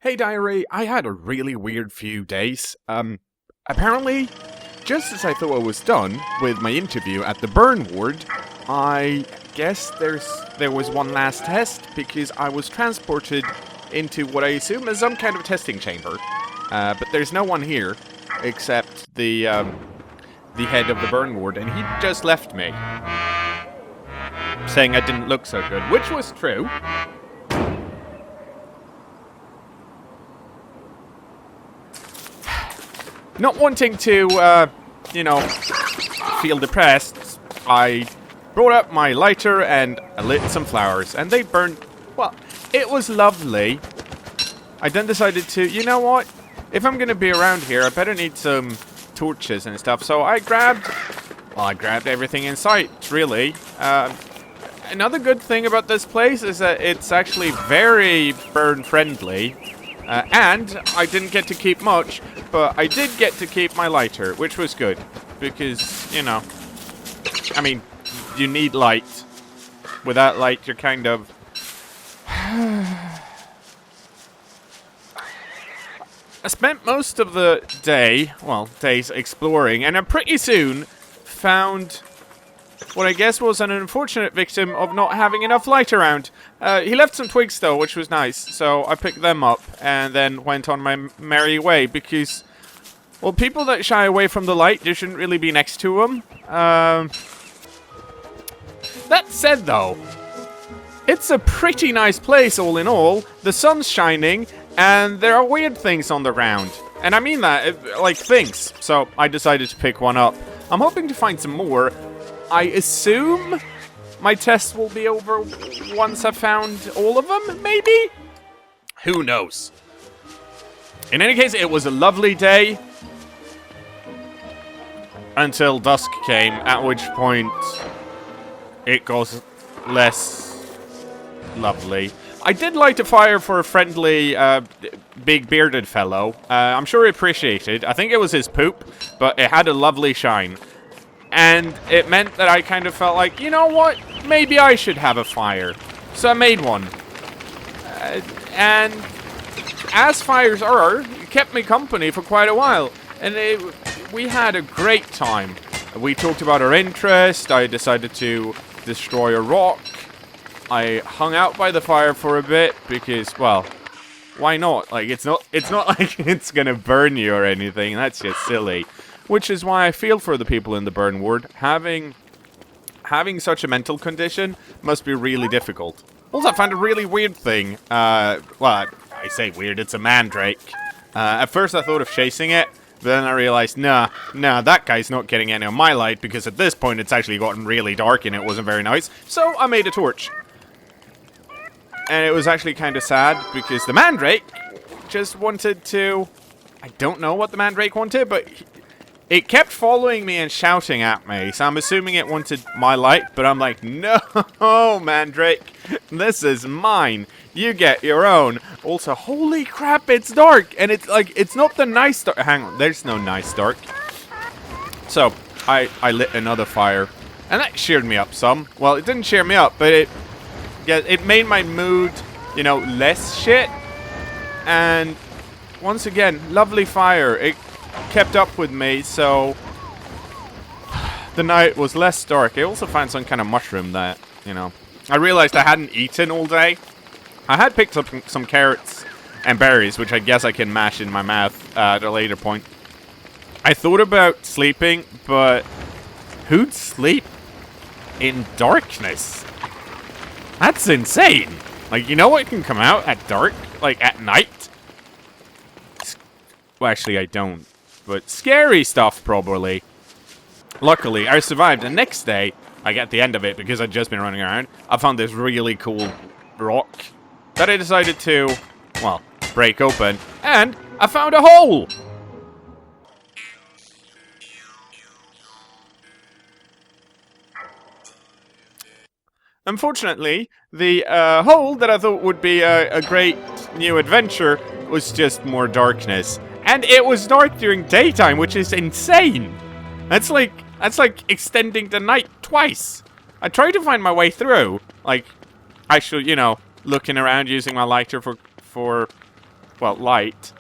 Hey diary, I had a really weird few days. Apparently, just as I thought I was done with my interview at the burn ward, I guess there was one last test because I was transported into what I assume is some kind of testing chamber. But there's no one here except the head of the burn ward, and he just left me, saying I didn't look so good, which was true. Not wanting to, feel depressed, I brought up my lighter and lit some flowers, and they burned. Well, it was lovely. I then decided to, you know what? If I'm gonna be around here, I better need some torches and stuff. So I grabbed everything in sight, really. Another good thing about this place is that it's actually very burn-friendly. And I didn't get to keep much, but I did get to keep my lighter, which was good. Because, you need light. Without light, you're kind of... I spent most of the days exploring, and I pretty soon found what I guess was an unfortunate victim of not having enough light around. He left some twigs though, which was nice, so I picked them up and then went on my merry way because, well, people that shy away from the light, you shouldn't really be next to them. That said though, it's a pretty nice place all in all. The sun's shining and there are weird things on the ground. And I mean that, like things. So I decided to pick one up. I'm hoping to find some more. I assume my test will be over once I've found all of them, maybe? Who knows? In any case, it was a lovely day. Until dusk came, at which point it goes less lovely. I did light a fire for a friendly, big bearded fellow. I'm sure he appreciated. I think it was his poop, but it had a lovely shine. And it meant that I kind of felt like, you know what? Maybe I should have a fire. So I made one. And as fires are, it kept me company for quite a while. And we had a great time. We talked about our interest. I decided to destroy a rock. I hung out by the fire for a bit because, well, why not? Like, it's not like it's gonna burn you or anything. That's just silly. Which is why I feel for the people in the burn ward. Having such a mental condition must be really difficult. Also, I found a really weird thing. I say weird, it's a mandrake. At first I thought of chasing it, but then I realized, nah, that guy's not getting any of my light, because at this point it's actually gotten really dark and it wasn't very nice. So I made a torch. And it was actually kind of sad, because the mandrake just wanted to... I don't know what the mandrake wanted, but... It kept following me and shouting at me, so I'm assuming it wanted my light, but I'm like, no, Mandrake, this is mine. You get your own. Also, holy crap, it's dark, and it's like, it's not the nice dark. Hang on, there's no nice dark. So, I lit another fire, and that cheered me up some. Well, it didn't cheer me up, but it made my mood, less shit. And once again, lovely fire. It kept up with me, so the night was less dark. I also found some kind of mushroom that, I realized I hadn't eaten all day. I had picked up some carrots and berries, which I guess I can mash in my mouth at a later point. I thought about sleeping, but who'd sleep in darkness? That's insane. Like, what can come out at dark? Like, at night? Well, actually, I don't. But scary stuff, probably. Luckily, I survived. The next day, I get the end of it because I'd just been running around. I found this really cool rock that I decided to, break open. And I found a hole! Unfortunately, the hole that I thought would be a great new adventure was just more darkness. And it was dark during daytime, which is insane. That's like extending the night twice. I tried to find my way through, like, actually, looking around using my lighter for well, light.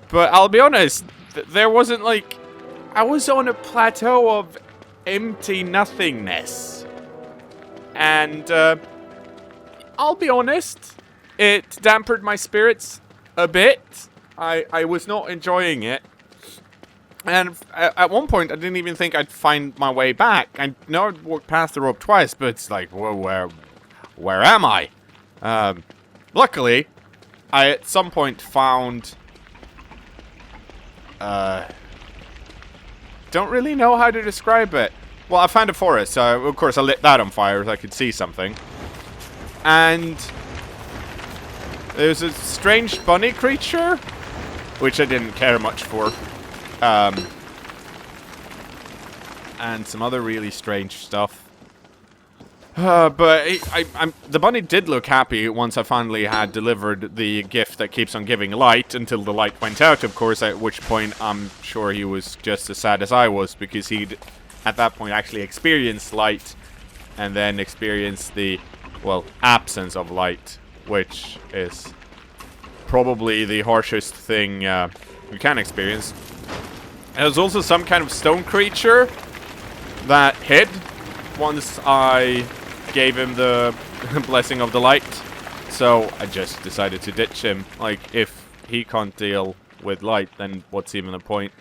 But I'll be honest, there wasn't like... I was on a plateau of empty nothingness. And, I'll be honest, it dampened my spirits a bit. I was not enjoying it. And at one point, I didn't even think I'd find my way back. I know I'd walked past the rope twice, but it's like, whoa, where am I? Luckily, I at some point found... don't really know how to describe it. Well, I found a forest, so of course I lit that on fire so I could see something. And there's a strange bunny creature, which I didn't care much for. And some other really strange stuff. But the bunny did look happy once I finally had delivered the gift that keeps on giving light, until the light went out, of course, at which point I'm sure he was just as sad as I was, because he'd, at that point, actually experienced light, and then experienced the, well, absence of light, which is probably the harshest thing you can experience. There's also some kind of stone creature that hid once I gave him the blessing of the light. So I just decided to ditch him. Like, if he can't deal with light, then what's even the point?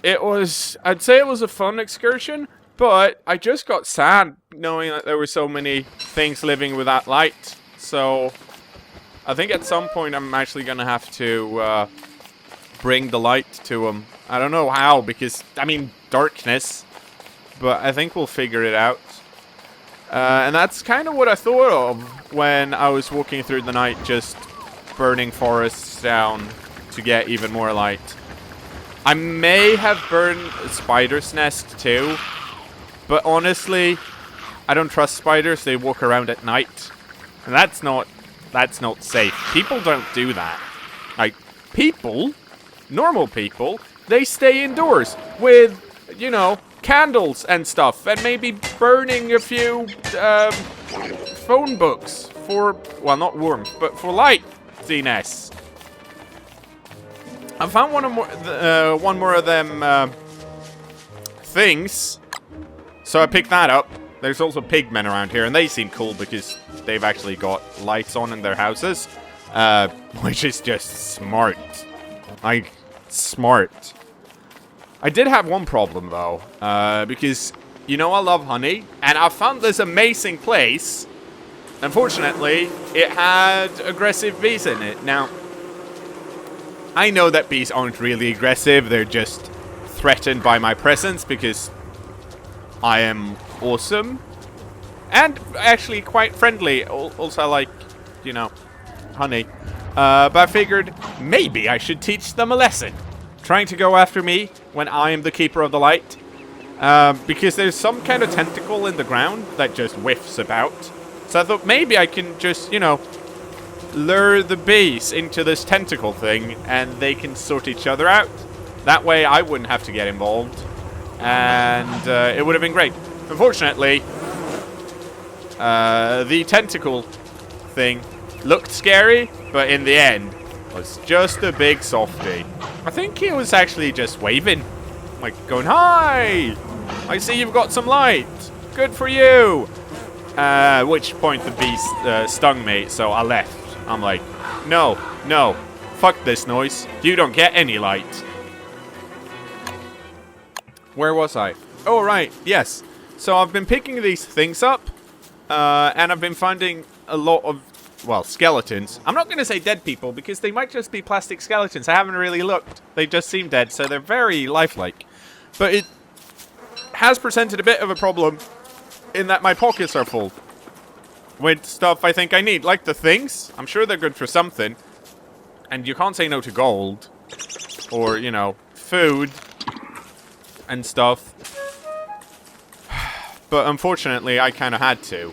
I'd say it was a fun excursion, but I just got sad knowing that there were so many things living without light. So I think at some point I'm actually going to have to bring the light to him. I don't know how, because, I mean, darkness. But I think we'll figure it out. And that's kind of what I thought of when I was walking through the night, just burning forests down to get even more light. I may have burned a spider's nest too. But honestly, I don't trust spiders. They walk around at night. And that's not safe. People don't do that. Like, people, normal people, they stay indoors with, you know, candles and stuff, and maybe burning a few phone books for, well, not warmth, but for lightiness. I found one more of them things, so I picked that up. There's also pigmen around here, and they seem cool because they've actually got lights on in their houses, which is just smart. Like, smart. I did have one problem, though, because, you know, I love honey, and I found this amazing place. Unfortunately, it had aggressive bees in it. Now, I know that bees aren't really aggressive, they're just threatened by my presence, because I am awesome, and actually quite friendly. Also, I like, you know, honey. But I figured maybe I should teach them a lesson. Trying to go after me when I am the keeper of the light. Because there's some kind of tentacle in the ground that just whiffs about. So I thought maybe I can just, you know, lure the bees into this tentacle thing and they can sort each other out. That way I wouldn't have to get involved. And it would have been great. Unfortunately, the tentacle thing looked scary, but in the end was just a big softie. I think he was actually just waving, like going, "Hi! I see you've got some light. Good for you." At which point the beast stung me, so I left. I'm like, no, fuck this noise. You don't get any light. Where was I? Oh, right, yes. So I've been picking these things up, and I've been finding a lot of, well, skeletons. I'm not going to say dead people, because they might just be plastic skeletons. I haven't really looked. They just seem dead, so they're very lifelike. But it has presented a bit of a problem in that my pockets are full with stuff I think I need. Like the things. I'm sure they're good for something. And you can't say no to gold. Or, you know, food and stuff. But unfortunately, I kind of had to.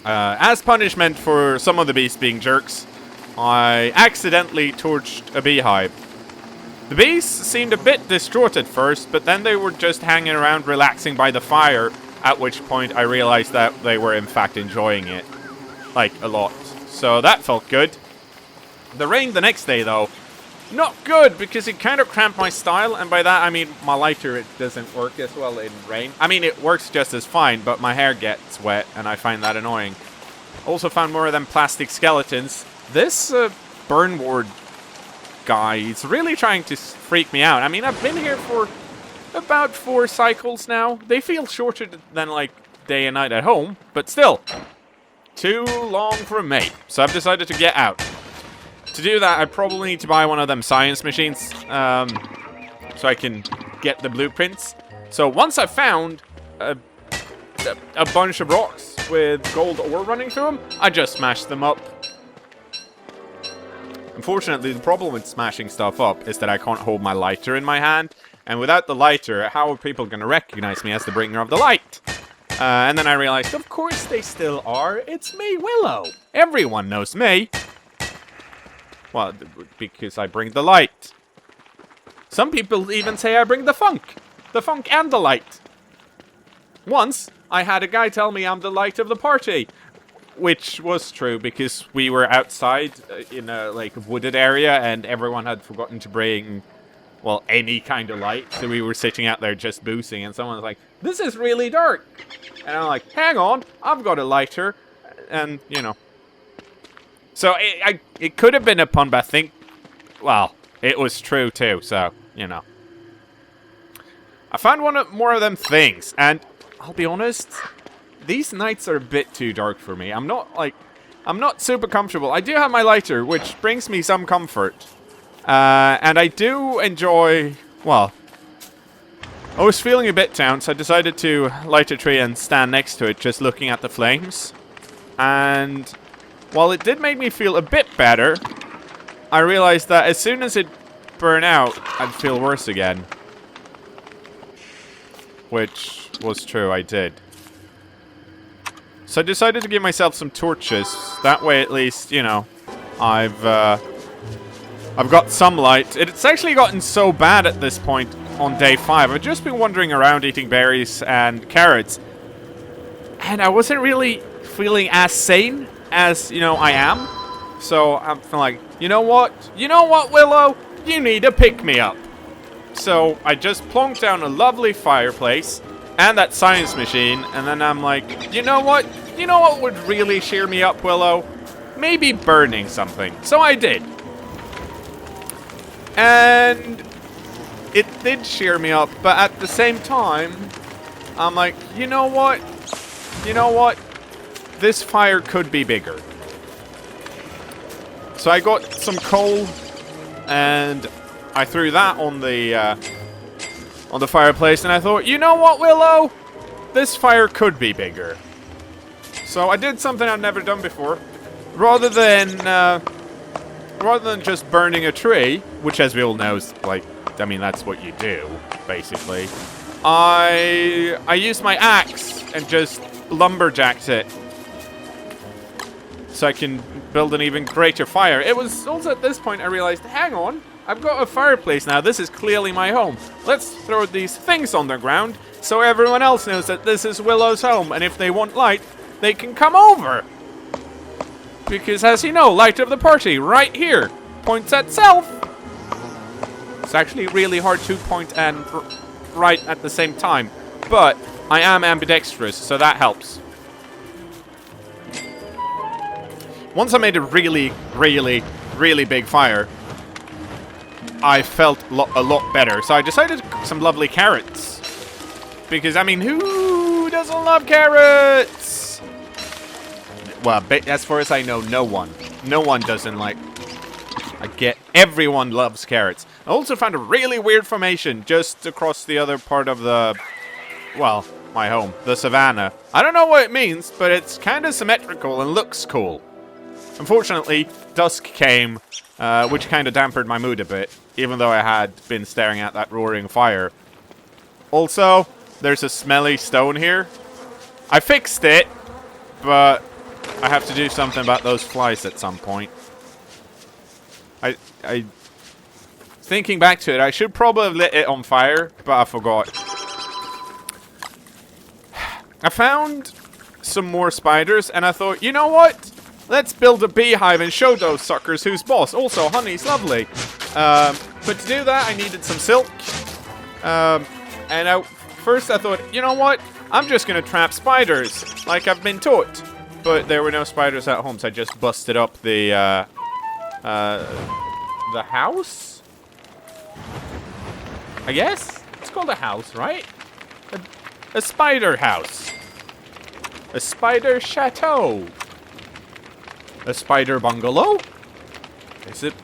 As punishment for some of the bees being jerks, I accidentally torched a beehive. The bees seemed a bit distraught at first, but then they were just hanging around relaxing by the fire, at which point I realized that they were in fact enjoying it. Like, a lot. So that felt good. The rain the next day, though, not good, because it kind of cramped my style, and by that I mean my lighter, it doesn't work as well in rain. I mean, it works just as fine, but my hair gets wet, and I find that annoying. Also found more of them plastic skeletons. This burn ward guy, he's really trying to freak me out. I mean, I've been here for about 4 cycles now. They feel shorter than, like, day and night at home, but still, too long for me. So I've decided to get out. To do that, I probably need to buy one of them science machines, so I can get the blueprints. So once I've found a bunch of rocks with gold ore running through them, I just smash them up. Unfortunately, the problem with smashing stuff up is that I can't hold my lighter in my hand, and without the lighter, how are people going to recognize me as the bringer of the light? And then I realized, of course they still are. It's me, Willow. Everyone knows me. Well, because I bring the light. Some people even say I bring the funk. The funk and the light. Once, I had a guy tell me I'm the light of the party. Which was true, because we were outside in a, like, wooded area, and everyone had forgotten to bring, well, any kind of light. So we were sitting out there just boosting, and someone was like, "This is really dark." And I'm like, "Hang on, I've got a lighter." And, you know. So, it could have been a pun, but I think, well, it was true too, so, you know. I found more of them things, and I'll be honest, these nights are a bit too dark for me. I'm not super comfortable. I do have my lighter, which brings me some comfort. And I do enjoy, well, I was feeling a bit down, so I decided to light a tree and stand next to it, just looking at the flames. And while it did make me feel a bit better, I realized that as soon as it burned out, I'd feel worse again. Which was true, I did. So I decided to give myself some torches. That way, at least, you know, I've got some light. It's actually gotten so bad at this point on day 5. I've just been wandering around eating berries and carrots. And I wasn't really feeling as sane as, you know, I am. So I'm like, you know what? You know what, Willow? You need a pick-me-up. So I just plonked down a lovely fireplace and that science machine, and then I'm like, you know what? You know what would really cheer me up, Willow? Maybe burning something. So I did. And it did cheer me up, but at the same time, I'm like, you know what? You know what? This fire could be bigger. So I got some coal, and I threw that on the fireplace, and I thought, you know what, Willow? This fire could be bigger. So I did something I've never done before. Rather than just burning a tree, which, as we all know, is like, I mean, that's what you do, basically. I used my axe and just lumberjacked it, so I can build an even greater fire. It was also at this point I realized, hang on, I've got a fireplace now. This is clearly my home. Let's throw these things on the ground so everyone else knows that this is Willow's home, and if they want light, they can come over. Because, as you know, light of the party, right here, points at self. It's actually really hard to point and right at the same time, but I am ambidextrous, so that helps. Once I made a really, really, really big fire, I felt a lot better. So I decided to cook some lovely carrots. Because, I mean, who doesn't love carrots? Well, as far as I know, no one. No one doesn't like... Everyone loves carrots. I also found a really weird formation just across the other part of the... Well, my home. The savannah. I don't know what it means, but it's kind of symmetrical and looks cool. Unfortunately, dusk came, which kind of dampened my mood a bit, even though I had been staring at that roaring fire. Also, there's a smelly stone here. I fixed it, but I have to do something about those flies at some point. Thinking back to it, I should probably have lit it on fire, but I forgot. I found some more spiders, and I thought, you know what? Let's build a beehive and show those suckers who's boss. Also, honey's lovely. But to do that, I needed some silk. And first I thought, you know what? I'm just gonna trap spiders, like I've been taught. But there were no spiders at home, so I just busted up the house? I guess? It's called a house, right? A spider house. A spider chateau. A spider bungalow? Is it?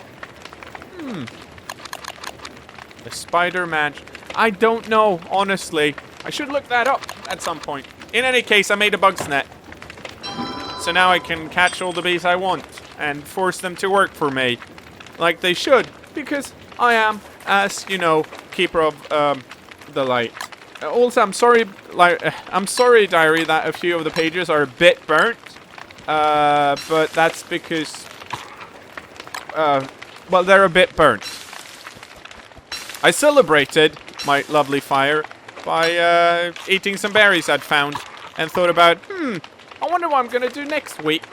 A spider mansion. I don't know, honestly. I should look that up at some point. In any case, I made a bug's net. So now I can catch all the bees I want and force them to work for me. Like they should, because I am, as you know, keeper of the light. Also, I'm sorry, diary, that a few of the pages are a bit burnt. But that's because, well, they're a bit burnt. I celebrated my lovely fire by eating some berries I'd found and thought about, I wonder what I'm gonna do next week.